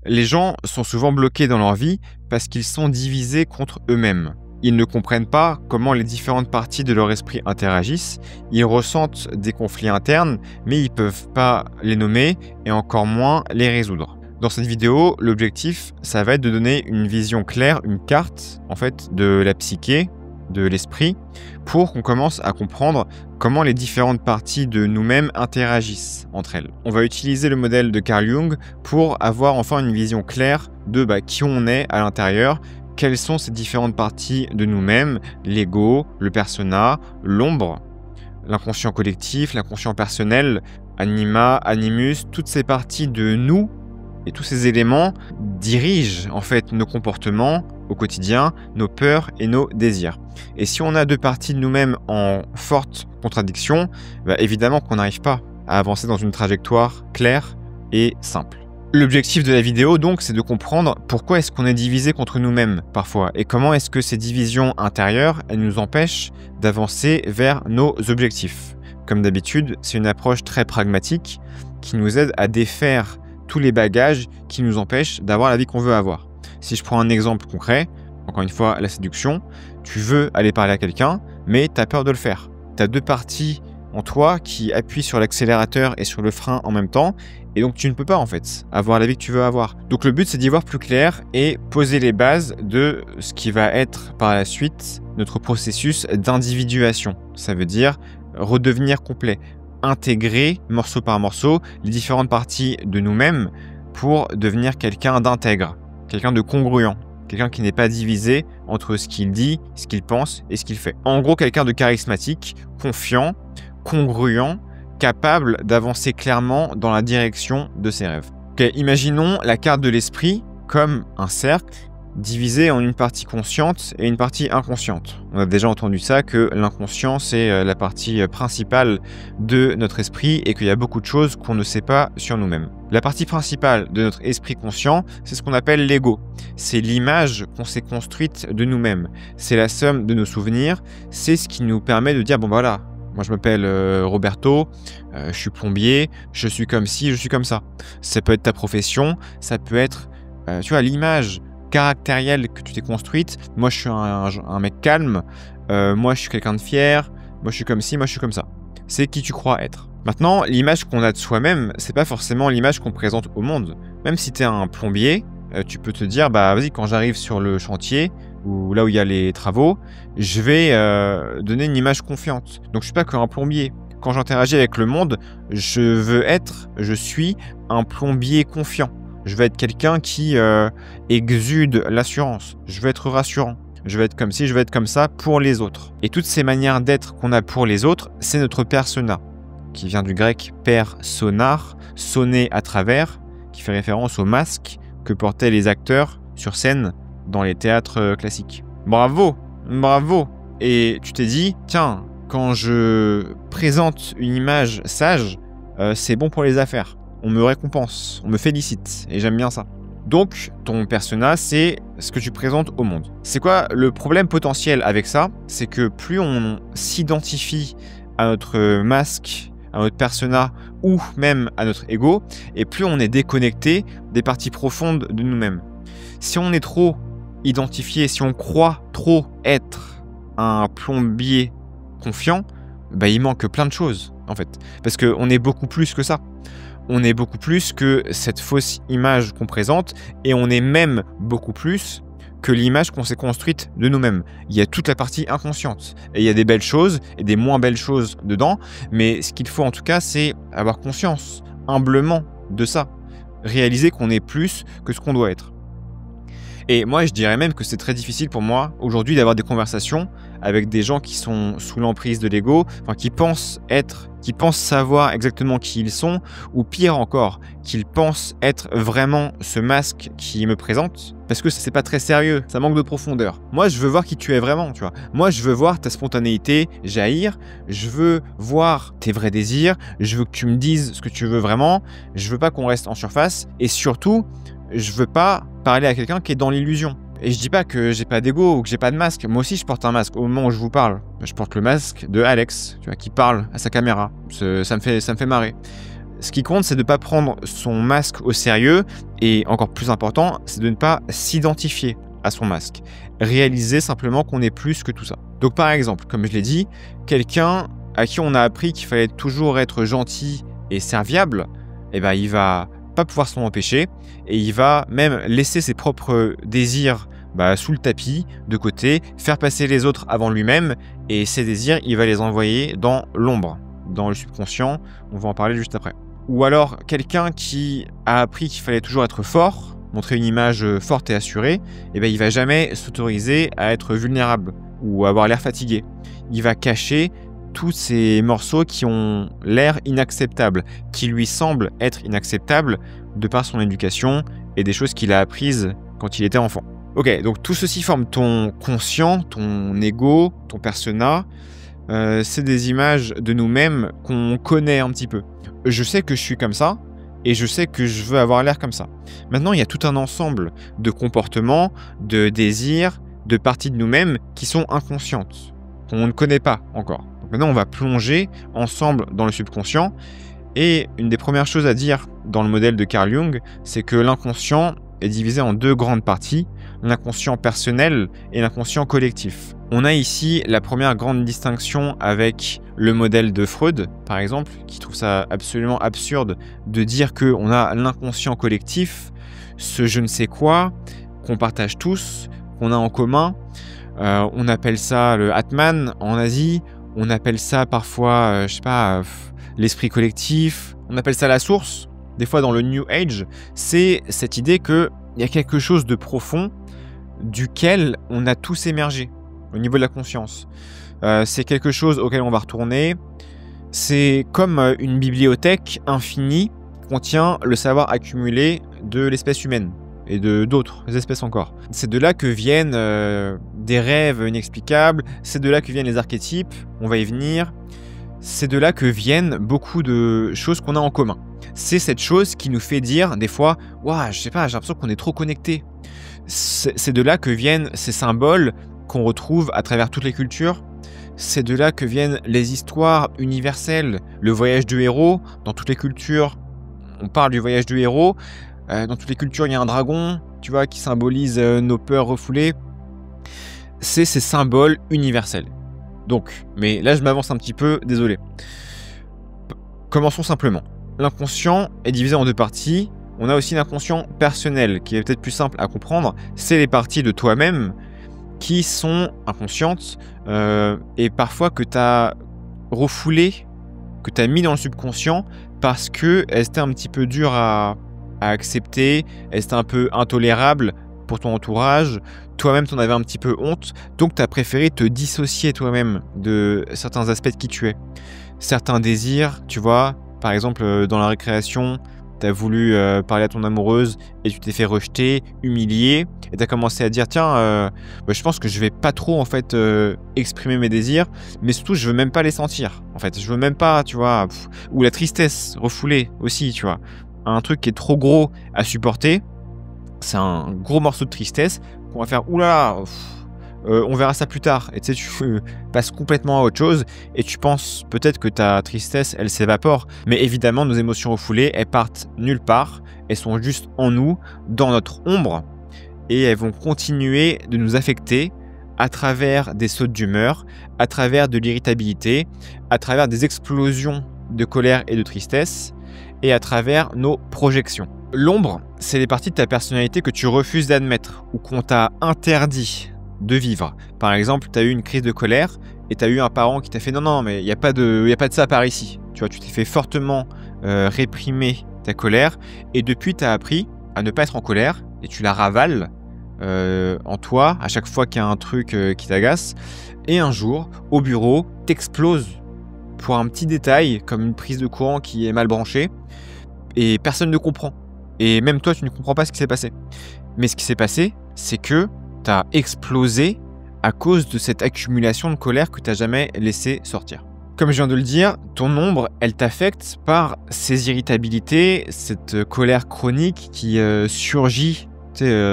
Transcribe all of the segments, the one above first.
Les gens sont souvent bloqués dans leur vie parce qu'ils sont divisés contre eux-mêmes. Ils ne comprennent pas comment les différentes parties de leur esprit interagissent, ils ressentent des conflits internes, mais ils ne peuvent pas les nommer et encore moins les résoudre. Dans cette vidéo, l'objectif, ça va être de donner une vision claire, une carte en fait de la psyché, de l'esprit, pour qu'on commence à comprendre comment les différentes parties de nous-mêmes interagissent entre elles. On va utiliser le modèle de Carl Jung pour avoir enfin une vision claire de qui on est à l'intérieur, quelles sont ces différentes parties de nous-mêmes, l'ego, le persona, l'ombre, l'inconscient collectif, l'inconscient personnel, anima, animus, toutes ces parties de nous et tous ces éléments dirigent en fait nos comportements au quotidien, nos peurs et nos désirs. Et si on a deux parties de nous-mêmes en forte contradiction, évidemment qu'on n'arrive pas à avancer dans une trajectoire claire et simple. L'objectif de la vidéo donc, c'est de comprendre pourquoi est-ce qu'on est divisé contre nous-mêmes parfois et comment est-ce que ces divisions intérieures, elles nous empêchent d'avancer vers nos objectifs. Comme d'habitude, c'est une approche très pragmatique qui nous aide à défaire tous les bagages qui nous empêchent d'avoir la vie qu'on veut avoir. Si je prends un exemple concret, encore une fois, la séduction, tu veux aller parler à quelqu'un, mais tu as peur de le faire. Tu as deux parties en toi qui appuient sur l'accélérateur et sur le frein en même temps, et donc tu ne peux pas en fait avoir la vie que tu veux avoir. Donc le but, c'est d'y voir plus clair et poser les bases de ce qui va être par la suite notre processus d'individuation. Ça veut dire redevenir complet, intégrer morceau par morceau les différentes parties de nous-mêmes pour devenir quelqu'un d'intègre, quelqu'un de congruent, quelqu'un qui n'est pas divisé entre ce qu'il dit, ce qu'il pense et ce qu'il fait. En gros, quelqu'un de charismatique, confiant, congruent, capable d'avancer clairement dans la direction de ses rêves. Imaginons la carte de l'esprit comme un cercle divisé en une partie consciente et une partie inconsciente. On a déjà entendu ça, que l'inconscient, c'est la partie principale de notre esprit et qu'il y a beaucoup de choses qu'on ne sait pas sur nous-mêmes. La partie principale de notre esprit conscient, c'est ce qu'on appelle l'ego. C'est l'image qu'on s'est construite de nous-mêmes. C'est la somme de nos souvenirs. C'est ce qui nous permet de dire, bon voilà, moi je m'appelle Roberto, je suis plombier, je suis comme ci, je suis comme ça. Ça peut être ta profession, ça peut être, tu vois, l'image caractérielle que tu t'es construite. Moi je suis un mec calme, moi je suis quelqu'un de fier, moi je suis comme ci, moi je suis comme ça. C'est qui tu crois être. Maintenant, l'image qu'on a de soi-même, c'est pas forcément l'image qu'on présente au monde. Même si tu es un plombier, tu peux te dire, vas-y, quand j'arrive sur le chantier, ou là où il y a les travaux, je vais donner une image confiante. Donc je suis pas qu'un plombier. Quand j'interagis avec le monde, je suis un plombier confiant. Je veux être quelqu'un qui exude l'assurance. Je veux être rassurant. Je veux être comme ci, je veux être comme ça pour les autres. Et toutes ces manières d'être qu'on a pour les autres, c'est notre persona, qui vient du grec personar, sonner à travers, qui fait référence au masque que portaient les acteurs sur scène dans les théâtres classiques. Bravo, bravo. Et tu t'es dit, tiens, quand je présente une image sage, c'est bon pour les affaires. On me récompense, on me félicite, et j'aime bien ça. Donc, ton persona, c'est ce que tu présentes au monde. C'est quoi le problème potentiel avec ça? C'est que plus on s'identifie à notre masque, à notre persona, ou même à notre ego, et plus on est déconnecté des parties profondes de nous-mêmes. Si on est trop identifié, si on croit trop être un plombier confiant, il manque plein de choses, en fait. Parce qu'on est beaucoup plus que ça. On est beaucoup plus que cette fausse image qu'on présente et on est même beaucoup plus que l'image qu'on s'est construite de nous-mêmes. Il y a toute la partie inconsciente et il y a des belles choses et des moins belles choses dedans, mais ce qu'il faut en tout cas, c'est avoir conscience, humblement, de ça. Réaliser qu'on est plus que ce qu'on doit être. Et moi, je dirais même que c'est très difficile pour moi aujourd'hui d'avoir des conversations avec des gens qui sont sous l'emprise de l'ego, qui pensent savoir exactement qui ils sont, ou pire encore, qu'ils pensent être vraiment ce masque qui me présente, parce que c'est pas très sérieux, ça manque de profondeur. Moi, je veux voir qui tu es vraiment, tu vois. Moi, je veux voir ta spontanéité jaillir, je veux voir tes vrais désirs, je veux que tu me dises ce que tu veux vraiment, je veux pas qu'on reste en surface, et surtout, je veux pas parler à quelqu'un qui est dans l'illusion. Et je dis pas que j'ai pas d'ego ou que j'ai pas de masque. Moi aussi, je porte un masque. Au moment où je vous parle, je porte le masque de Alex, tu vois, qui parle à sa caméra. Ça me fait marrer. Ce qui compte, c'est de ne pas prendre son masque au sérieux et encore plus important, c'est de ne pas s'identifier à son masque. Réaliser simplement qu'on est plus que tout ça. Donc par exemple, comme je l'ai dit, quelqu'un à qui on a appris qu'il fallait toujours être gentil et serviable, eh ben, il va pas pouvoir s'en empêcher et il va même laisser ses propres désirs sous le tapis, de côté, faire passer les autres avant lui-même et ses désirs, il va les envoyer dans l'ombre, dans le subconscient, on va en parler juste après. Ou alors quelqu'un qui a appris qu'il fallait toujours être fort, montrer une image forte et assurée, eh ben, il va jamais s'autoriser à être vulnérable ou avoir l'air fatigué. Il va cacher tous ces morceaux qui ont l'air inacceptables, qui lui semblent être inacceptables de par son éducation et des choses qu'il a apprises quand il était enfant. Ok, donc tout ceci forme ton conscient, ton ego, ton persona. C'est des images de nous-mêmes qu'on connaît un petit peu. Je sais que je suis comme ça et je sais que je veux avoir l'air comme ça. Maintenant, il y a tout un ensemble de comportements, de désirs, de parties de nous-mêmes qui sont inconscientes, qu'on ne connaît pas encore. Donc maintenant, on va plonger ensemble dans le subconscient. Et une des premières choses à dire dans le modèle de Carl Jung, c'est que l'inconscient est divisé en deux grandes parties, l'inconscient personnel et l'inconscient collectif. On a ici la première grande distinction avec le modèle de Freud, par exemple, qui trouve ça absolument absurde de dire qu'on a l'inconscient collectif, ce je ne sais quoi, qu'on partage tous, qu'on a en commun. On appelle ça le Atman en Asie, on appelle ça parfois, l'esprit collectif, on appelle ça la source. Des fois dans le New Age, c'est cette idée qu'il y a quelque chose de profond duquel on a tous émergé au niveau de la conscience. C'est quelque chose auquel on va retourner. C'est comme une bibliothèque infinie qui contient le savoir accumulé de l'espèce humaine et de d'autres espèces encore. C'est de là que viennent des rêves inexplicables, c'est de là que viennent les archétypes, on va y venir. C'est de là que viennent beaucoup de choses qu'on a en commun. C'est cette chose qui nous fait dire des fois « Waouh, je sais pas, j'ai l'impression qu'on est trop connectés ». C'est de là que viennent ces symboles qu'on retrouve à travers toutes les cultures. C'est de là que viennent les histoires universelles, le voyage du héros. Dans toutes les cultures, on parle du voyage du héros. Dans toutes les cultures, il y a un dragon, tu vois, qui symbolise nos peurs refoulées. C'est ces symboles universels. Donc, mais là je m'avance un petit peu, désolé. Commençons simplement. L'inconscient est divisé en deux parties. On a aussi l'inconscient personnel, qui est peut-être plus simple à comprendre. C'est les parties de toi-même qui sont inconscientes et parfois que tu as refoulées, que tu as mis dans le subconscient parce qu'elles étaient un petit peu dures à accepter, elles étaient un peu intolérables pour ton entourage. Toi-même, tu en avais un petit peu honte, donc tu as préféré te dissocier toi-même de certains aspects de qui tu es. Certains désirs, tu vois, par exemple dans la récréation, tu as voulu parler à ton amoureuse et tu t'es fait rejeter, humilier, et tu as commencé à dire tiens, je pense que je vais pas trop en fait exprimer mes désirs, mais surtout je veux même pas les sentir. En fait, je veux même pas, tu vois, ou la tristesse refoulée aussi, tu vois, un truc qui est trop gros à supporter. C'est un gros morceau de tristesse qu'on va faire oulala, on verra ça plus tard. Et tu sais, tu passes complètement à autre chose et tu penses peut-être que ta tristesse, elle s'évapore. Mais évidemment, nos émotions refoulées, elles partent nulle part. Elles sont juste en nous, dans notre ombre. Et elles vont continuer de nous affecter à travers des sautes d'humeur, à travers de l'irritabilité, à travers des explosions de colère et de tristesse, et à travers nos projections. L'ombre, c'est les parties de ta personnalité que tu refuses d'admettre ou qu'on t'a interdit de vivre. Par exemple, tu as eu une crise de colère et tu as eu un parent qui t'a fait non, mais il n'y a pas de ça par ici. Tu vois, tu t'es fait fortement réprimer ta colère et depuis, tu as appris à ne pas être en colère et tu la ravales en toi à chaque fois qu'il y a un truc qui t'agace. Et un jour, au bureau, t'exploses pour un petit détail comme une prise de courant qui est mal branchée et personne ne comprend. Et même toi, tu ne comprends pas ce qui s'est passé. Mais ce qui s'est passé, c'est que tu as explosé à cause de cette accumulation de colère que tu n'as jamais laissé sortir. Comme je viens de le dire, ton ombre, elle t'affecte par ces irritabilités, cette colère chronique qui surgit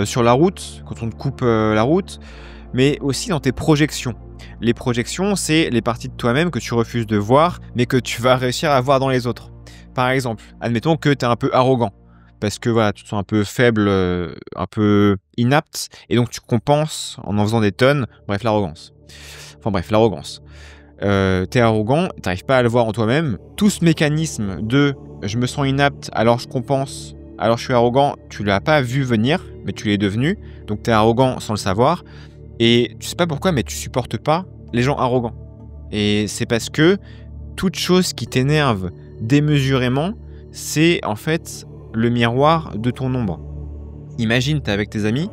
sur la route, quand on te coupe la route, mais aussi dans tes projections. Les projections, c'est les parties de toi-même que tu refuses de voir, mais que tu vas réussir à voir dans les autres. Par exemple, admettons que tu es un peu arrogant, parce que voilà, tu te sens un peu faible, un peu inapte, et donc tu compenses en faisant des tonnes, bref, l'arrogance. Enfin bref, l'arrogance. T'es arrogant, t'arrives pas à le voir en toi-même. Tout ce mécanisme de je me sens inapte, alors je compense, alors je suis arrogant, tu l'as pas vu venir, mais tu l'es devenu. Donc t'es arrogant sans le savoir. Et tu sais pas pourquoi, mais tu supportes pas les gens arrogants. Et c'est parce que toute chose qui t'énerve démesurément, c'est en fait le miroir de ton ombre. Imagine, t'es avec tes amis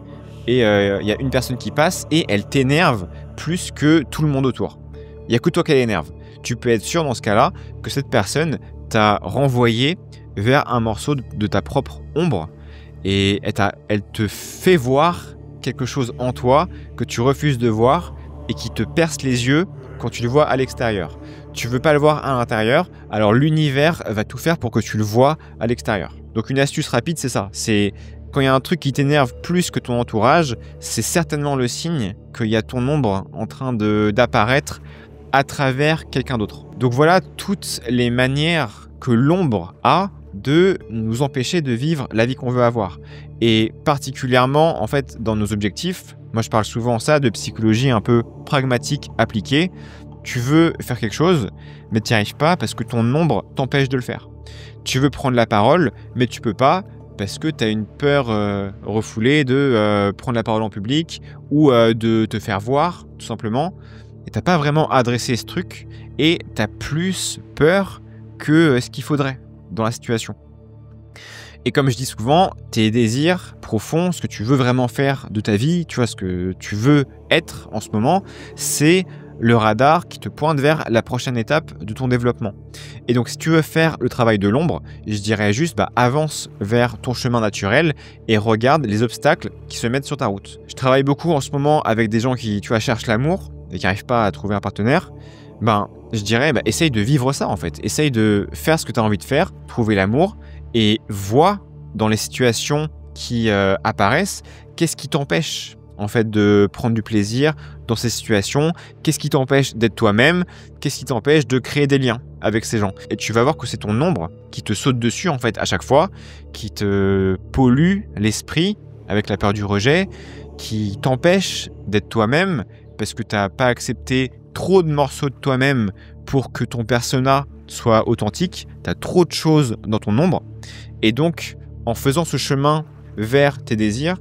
et il y a une personne qui passe et elle t'énerve plus que tout le monde autour. Il n'y a que toi qu'elle énerve. Tu peux être sûr dans ce cas-là que cette personne t'a renvoyé vers un morceau de ta propre ombre et elle te fait voir quelque chose en toi que tu refuses de voir et qui te perce les yeux quand tu le vois à l'extérieur. Tu veux pas le voir à l'intérieur, alors l'univers va tout faire pour que tu le vois à l'extérieur. Donc une astuce rapide, c'est ça. C'est quand il y a un truc qui t'énerve plus que ton entourage, c'est certainement le signe qu'il y a ton ombre en train d'apparaître à travers quelqu'un d'autre. Donc voilà toutes les manières que l'ombre a de nous empêcher de vivre la vie qu'on veut avoir. Et particulièrement, en fait, dans nos objectifs, moi je parle souvent ça de psychologie un peu pragmatique appliquée. Tu veux faire quelque chose, mais tu n'y arrives pas parce que ton ombre t'empêche de le faire. Tu veux prendre la parole, mais tu peux pas parce que tu as une peur refoulée de prendre la parole en public ou de te faire voir, tout simplement. Et t'as pas vraiment adressé ce truc et tu as plus peur que ce qu'il faudrait dans la situation. Et comme je dis souvent, tes désirs profonds, ce que tu veux vraiment faire de ta vie, tu vois, ce que tu veux être en ce moment, c'est le radar qui te pointe vers la prochaine étape de ton développement. Et donc, si tu veux faire le travail de l'ombre, je dirais juste, avance vers ton chemin naturel et regarde les obstacles qui se mettent sur ta route. Je travaille beaucoup en ce moment avec des gens qui, tu vois, cherchent l'amour et qui n'arrivent pas à trouver un partenaire. Je dirais, essaye de vivre ça en fait. Essaye de faire ce que tu as envie de faire, trouver l'amour et vois dans les situations qui apparaissent, qu'est-ce qui t'empêche en fait de prendre du plaisir dans ces situations, qu'est-ce qui t'empêche d'être toi-même, qu'est-ce qui t'empêche de créer des liens avec ces gens. Et tu vas voir que c'est ton ombre qui te saute dessus en fait à chaque fois, qui te pollue l'esprit avec la peur du rejet, qui t'empêche d'être toi-même parce que tu n'as pas accepté trop de morceaux de toi-même pour que ton persona soit authentique, tu as trop de choses dans ton ombre. Et donc, en faisant ce chemin vers tes désirs,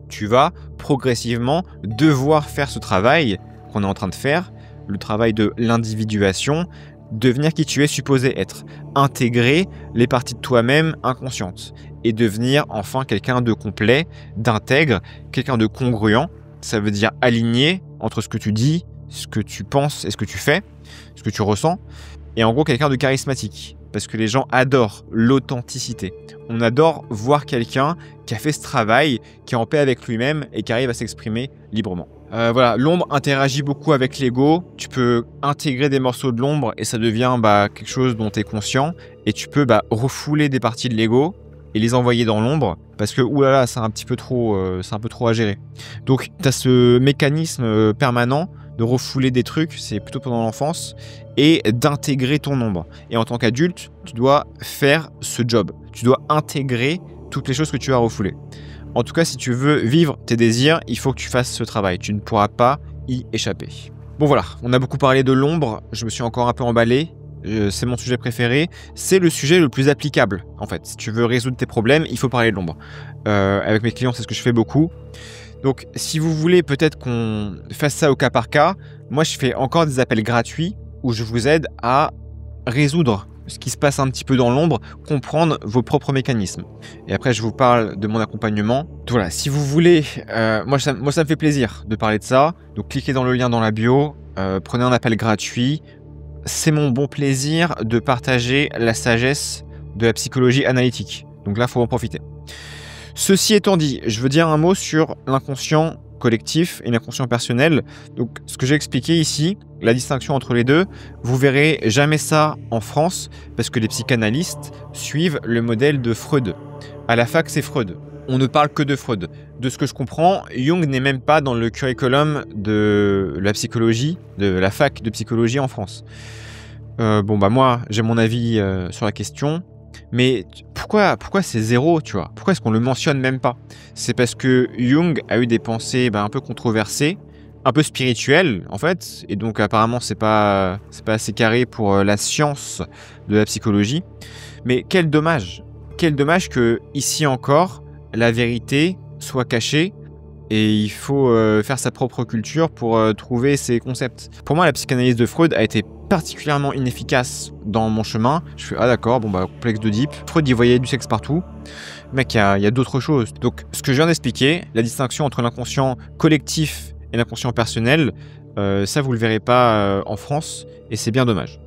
tu vas progressivement devoir faire ce travail qu'on est en train de faire, le travail de l'individuation, devenir qui tu es supposé être, intégrer les parties de toi-même inconscientes et devenir enfin quelqu'un de complet, d'intègre, quelqu'un de congruent. Ça veut dire aligné entre ce que tu dis, ce que tu penses et ce que tu fais, ce que tu ressens. Et en gros, quelqu'un de charismatique. Parce que les gens adorent l'authenticité. On adore voir quelqu'un qui a fait ce travail, qui est en paix avec lui-même et qui arrive à s'exprimer librement. Voilà, l'ombre interagit beaucoup avec l'ego. Tu peux intégrer des morceaux de l'ombre et ça devient quelque chose dont tu es conscient. Et tu peux refouler des parties de l'ego et les envoyer dans l'ombre parce que oulala, c'est un peu trop à gérer. Donc tu as ce mécanisme permanent de refouler des trucs, c'est plutôt pendant l'enfance, et d'intégrer ton ombre. Et en tant qu'adulte, tu dois faire ce job. Tu dois intégrer toutes les choses que tu as refoulées. En tout cas, si tu veux vivre tes désirs, il faut que tu fasses ce travail. Tu ne pourras pas y échapper. Bon voilà, on a beaucoup parlé de l'ombre, je me suis encore un peu emballé. C'est mon sujet préféré, c'est le sujet le plus applicable en fait. Si tu veux résoudre tes problèmes, il faut parler de l'ombre. Avec mes clients, c'est ce que je fais beaucoup. Donc si vous voulez peut-être qu'on fasse ça au cas par cas, moi je fais encore des appels gratuits où je vous aide à résoudre ce qui se passe un petit peu dans l'ombre, comprendre vos propres mécanismes. Et après je vous parle de mon accompagnement. Donc voilà, si vous voulez, moi ça me fait plaisir de parler de ça. Donc cliquez dans le lien dans la bio, prenez un appel gratuit. C'est mon bon plaisir de partager la sagesse de la psychologie analytique. Donc là, il faut en profiter. Ceci étant dit, je veux dire un mot sur l'inconscient collectif et l'inconscient personnel. Donc, ce que j'ai expliqué ici, la distinction entre les deux, vous verrez jamais ça en France parce que les psychanalystes suivent le modèle de Freud. À la fac, c'est Freud. On ne parle que de Freud. De ce que je comprends, Jung n'est même pas dans le curriculum de la psychologie, de la fac de psychologie en France. Bon, bah, moi, j'ai mon avis, sur la question, mais pourquoi c'est zéro, tu vois? Pourquoi est-ce qu'on le mentionne même pas? C'est parce que Jung a eu des pensées, bah, un peu controversées, un peu spirituelles, en fait, et donc apparemment c'est pas assez carré pour, la science de la psychologie. Mais quel dommage! Quel dommage que ici encore, la vérité soit cachée et il faut, faire sa propre culture pour, trouver ces concepts. Pour moi, la psychanalyse de Freud a été particulièrement inefficace dans mon chemin. Je fais: «Ah d'accord, bon bah, complexe d'Oedipe». Freud, il voyait du sexe partout. Mec, il y a d'autres choses. Donc ce que je viens d'expliquer, la distinction entre l'inconscient collectif et l'inconscient personnel, ça vous le verrez pas, en France et c'est bien dommage.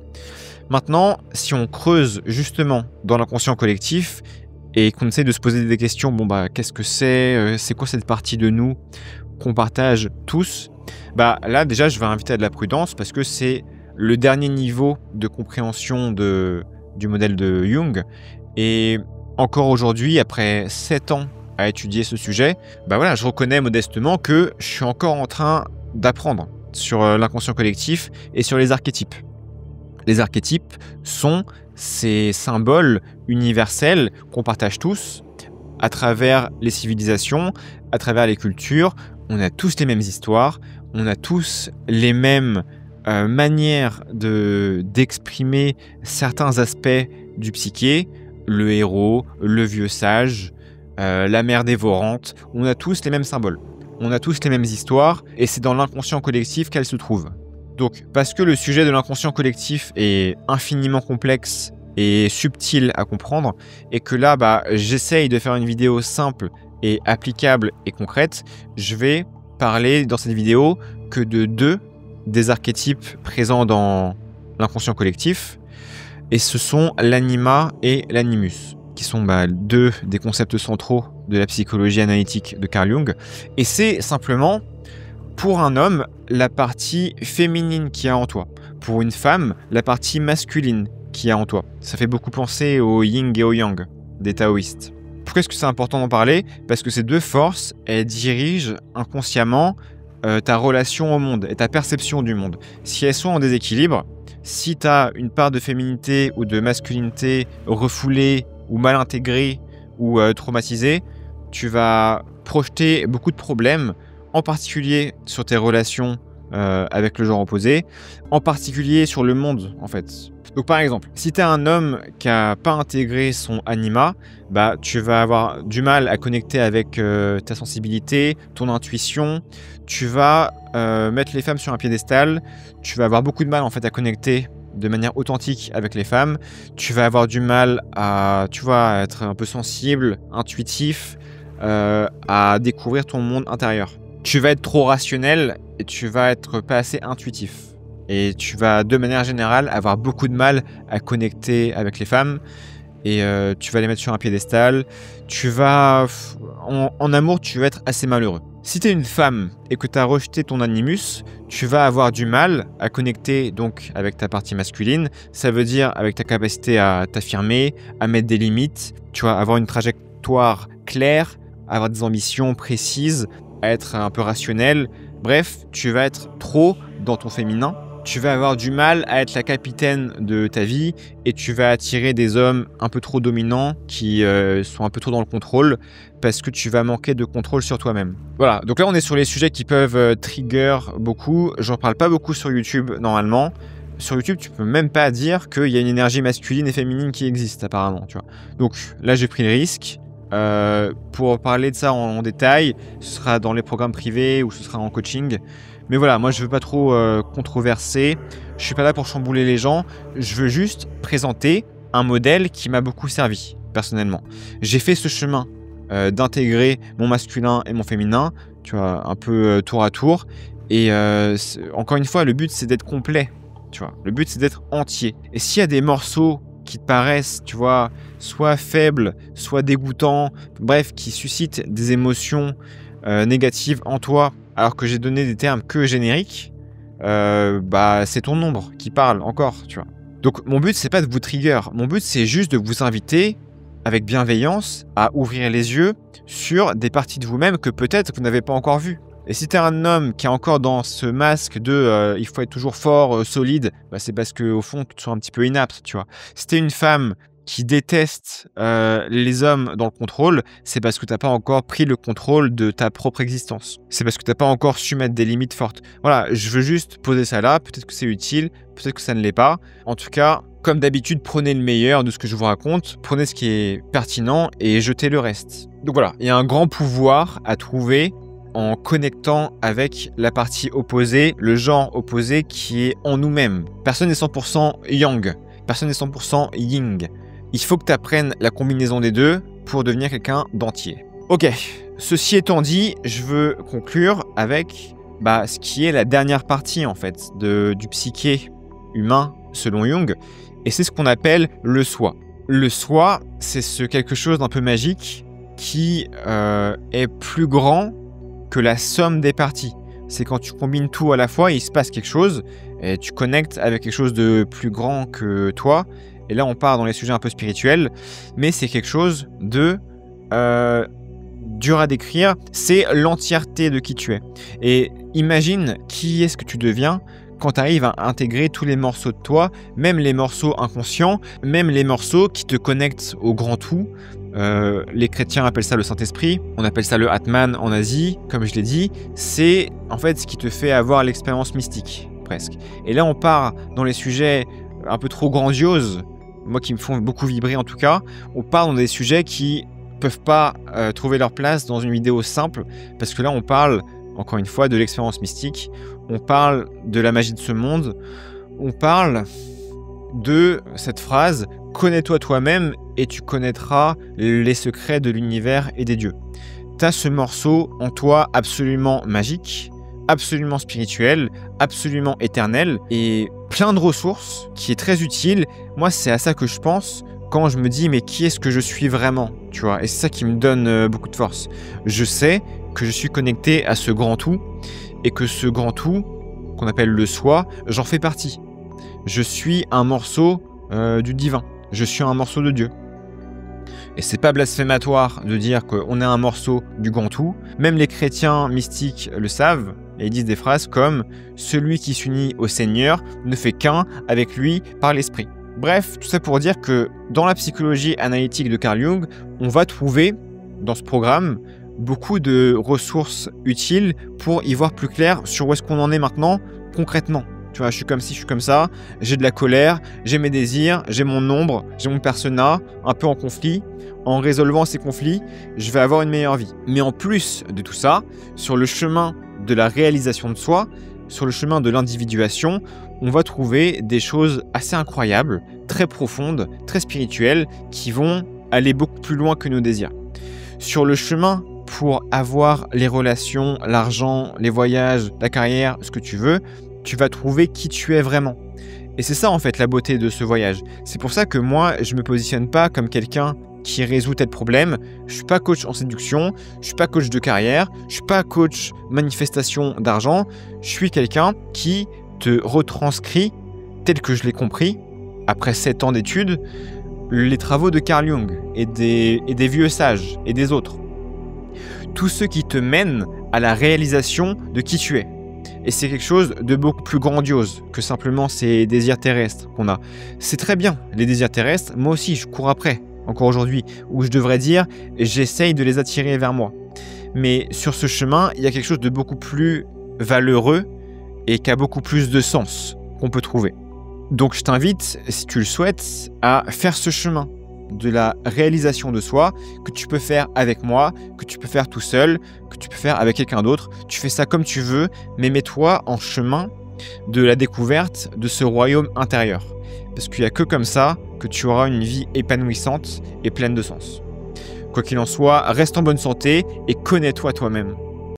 Maintenant, si on creuse justement dans l'inconscient collectif et qu'on essaie de se poser des questions, bon bah qu'est-ce que c'est? C'est quoi cette partie de nous qu'on partage tous? Bah là déjà je vais inviter à de la prudence parce que c'est le dernier niveau de compréhension du modèle de Jung. Et encore aujourd'hui, après 7 ans à étudier ce sujet, bah voilà, je reconnais modestement que je suis encore en train d'apprendre sur l'inconscient collectif et sur les archétypes. Les archétypes sont ces symboles universels qu'on partage tous à travers les civilisations, à travers les cultures. On a tous les mêmes histoires, on a tous les mêmes manières d'exprimer certains aspects du psyché. Le héros, le vieux sage, la mère dévorante. On a tous les mêmes symboles, on a tous les mêmes histoires et c'est dans l'inconscient collectif qu'elles se trouvent. Donc, parce que le sujet de l'inconscient collectif est infiniment complexe et subtil à comprendre, et que là, bah, j'essaye de faire une vidéo simple et applicable et concrète, je vais parler dans cette vidéo que de 2 des archétypes présents dans l'inconscient collectif, et ce sont l'anima et l'animus, qui sont 2 des concepts centraux de la psychologie analytique de Carl Jung, et c'est simplement pour un homme, la partie féminine qu'il y a en toi. Pour une femme, la partie masculine qu'il y a en toi. Ça fait beaucoup penser au yin et au yang des taoïstes. Pourquoi est-ce que c'est important d'en parler? Parce que ces 2 forces, elles dirigent inconsciemment ta relation au monde et ta perception du monde. Si elles sont en déséquilibre, si tu as une part de féminité ou de masculinité refoulée ou mal intégrée ou traumatisée, tu vas projeter beaucoup de problèmes, en particulier sur tes relations avec le genre opposé, en particulier sur le monde en fait. Donc par exemple, si tu es un homme qui n'a pas intégré son anima, bah, tu vas avoir du mal à connecter avec ta sensibilité, ton intuition, tu vas mettre les femmes sur un piédestal, tu vas avoir beaucoup de mal en fait à connecter de manière authentique avec les femmes, tu vas avoir du mal à, tu vois, à être un peu sensible, intuitif, à découvrir ton monde intérieur. Tu vas être trop rationnel et tu vas être pas assez intuitif. Et tu vas, de manière générale, avoir beaucoup de mal à connecter avec les femmes. Et tu vas les mettre sur un piédestal. Tu vas... En amour, tu vas être assez malheureux. Si tu es une femme et que tu as rejeté ton animus, tu vas avoir du mal à connecter donc avec ta partie masculine. Ça veut dire avec ta capacité à t'affirmer, à mettre des limites. Tu vas avoir une trajectoire claire, avoir des ambitions précises, à être un peu rationnel. Bref, tu vas être trop dans ton féminin. Tu vas avoir du mal à être la capitaine de ta vie et tu vas attirer des hommes un peu trop dominants qui sont un peu trop dans le contrôle parce que tu vas manquer de contrôle sur toi-même. Voilà, donc là on est sur les sujets qui peuvent trigger beaucoup. J'en parle pas beaucoup sur YouTube normalement. Sur YouTube, tu peux même pas dire qu'il y a une énergie masculine et féminine qui existe apparemment, tu vois. Donc là j'ai pris le risque. Pour parler de ça en détail, ce sera dans les programmes privés ou ce sera en coaching. Mais voilà, moi je veux pas trop controverser, je suis pas là pour chambouler les gens, je veux juste présenter un modèle qui m'a beaucoup servi, personnellement. J'ai fait ce chemin d'intégrer mon masculin et mon féminin, tu vois, un peu tour à tour. Et encore une fois, le but c'est d'être complet, tu vois. Le but c'est d'être entier. Et s'il y a des morceaux qui te paraissent, tu vois, soit faibles, soit dégoûtants, bref, qui suscitent des émotions négatives en toi, alors que j'ai donné des termes que génériques, bah c'est ton ombre qui parle encore, tu vois. Donc mon but c'est pas de vous trigger, mon but c'est juste de vous inviter avec bienveillance à ouvrir les yeux sur des parties de vous-même que peut-être vous n'avez pas encore vues. Et si t'es un homme qui est encore dans ce masque de il faut être toujours fort, solide, bah, c'est parce qu'au fond, tu te sens un petit peu inapte, tu vois. Si t'es une femme qui déteste les hommes dans le contrôle, c'est parce que t'as pas encore pris le contrôle de ta propre existence. C'est parce que t'as pas encore su mettre des limites fortes. Voilà, je veux juste poser ça là, peut-être que c'est utile, peut-être que ça ne l'est pas. En tout cas, comme d'habitude, prenez le meilleur de ce que je vous raconte, prenez ce qui est pertinent et jetez le reste. Donc voilà, il y a un grand pouvoir à trouver en connectant avec la partie opposée, le genre opposé qui est en nous-mêmes. Personne n'est 100% yang, personne n'est 100% yin. Il faut que tu apprennes la combinaison des deux pour devenir quelqu'un d'entier. Ok, ceci étant dit, je veux conclure avec ce qui est la dernière partie en fait du psyché humain selon Jung, et c'est ce qu'on appelle le soi. Le soi, c'est quelque chose d'un peu magique qui est plus grand que la somme des parties. C'est quand tu combines tout à la fois, il se passe quelque chose, et tu connectes avec quelque chose de plus grand que toi. Et là, on part dans les sujets un peu spirituels, mais c'est quelque chose de dur à décrire. C'est l'entièreté de qui tu es. Et imagine qui est-ce que tu deviens quand tu arrives à intégrer tous les morceaux de toi, même les morceaux inconscients, même les morceaux qui te connectent au grand tout. Les chrétiens appellent ça le Saint-Esprit, on appelle ça le Atman en Asie, comme je l'ai dit. C'est en fait ce qui te fait avoir l'expérience mystique, presque. Et là, on part dans les sujets un peu trop grandioses, moi qui me font beaucoup vibrer en tout cas. On part dans des sujets qui peuvent pas trouver leur place dans une vidéo simple, parce que là, on parle, encore une fois, de l'expérience mystique, on parle de la magie de ce monde, on parle de cette phrase « Connais-toi toi-même et tu connaîtras les secrets de l'univers et des dieux ». Tu as ce morceau en toi absolument magique, absolument spirituel, absolument éternel et plein de ressources qui est très utile. Moi, c'est à ça que je pense quand je me dis « mais qui est-ce que je suis vraiment ?» tu vois, et c'est ça qui me donne beaucoup de force. Je sais que je suis connecté à ce grand tout et que ce grand tout, qu'on appelle le soi, j'en fais partie. Je suis un morceau du divin. Je suis un morceau de Dieu. Et c'est pas blasphématoire de dire qu'on est un morceau du grand tout. Même les chrétiens mystiques le savent. Et ils disent des phrases comme « Celui qui s'unit au Seigneur ne fait qu'un avec lui par l'Esprit ». Bref, tout ça pour dire que dans la psychologie analytique de Carl Jung, on va trouver dans ce programme beaucoup de ressources utiles pour y voir plus clair sur où est-ce qu'on en est maintenant concrètement. Tu vois, je suis comme ci, je suis comme ça, j'ai de la colère, j'ai mes désirs, j'ai mon ombre, j'ai mon persona, un peu en conflit. En résolvant ces conflits, je vais avoir une meilleure vie. Mais en plus de tout ça, sur le chemin de la réalisation de soi, sur le chemin de l'individuation, on va trouver des choses assez incroyables, très profondes, très spirituelles, qui vont aller beaucoup plus loin que nos désirs. Sur le chemin pour avoir les relations, l'argent, les voyages, la carrière, ce que tu veux, tu vas trouver qui tu es vraiment. Et c'est ça en fait la beauté de ce voyage. C'est pour ça que moi, je me positionne pas comme quelqu'un qui résout tel problème. Je suis pas coach en séduction, je suis pas coach de carrière, je suis pas coach manifestation d'argent. Je suis quelqu'un qui te retranscrit, tel que je l'ai compris, après 7 ans d'études, les travaux de Carl Jung et des vieux sages et des autres. Tous ceux qui te mènent à la réalisation de qui tu es. Et c'est quelque chose de beaucoup plus grandiose que simplement ces désirs terrestres qu'on a. C'est très bien, les désirs terrestres, moi aussi je cours après, encore aujourd'hui, où je devrais dire, j'essaye de les attirer vers moi. Mais sur ce chemin, il y a quelque chose de beaucoup plus valeureux et qui a beaucoup plus de sens qu'on peut trouver. Donc je t'invite, si tu le souhaites, à faire ce chemin de la réalisation de soi que tu peux faire avec moi, que tu peux faire tout seul, que tu peux faire avec quelqu'un d'autre. Tu fais ça comme tu veux, mais mets-toi en chemin de la découverte de ce royaume intérieur. Parce qu'il n'y a que comme ça que tu auras une vie épanouissante et pleine de sens. Quoi qu'il en soit, reste en bonne santé et connais-toi toi-même.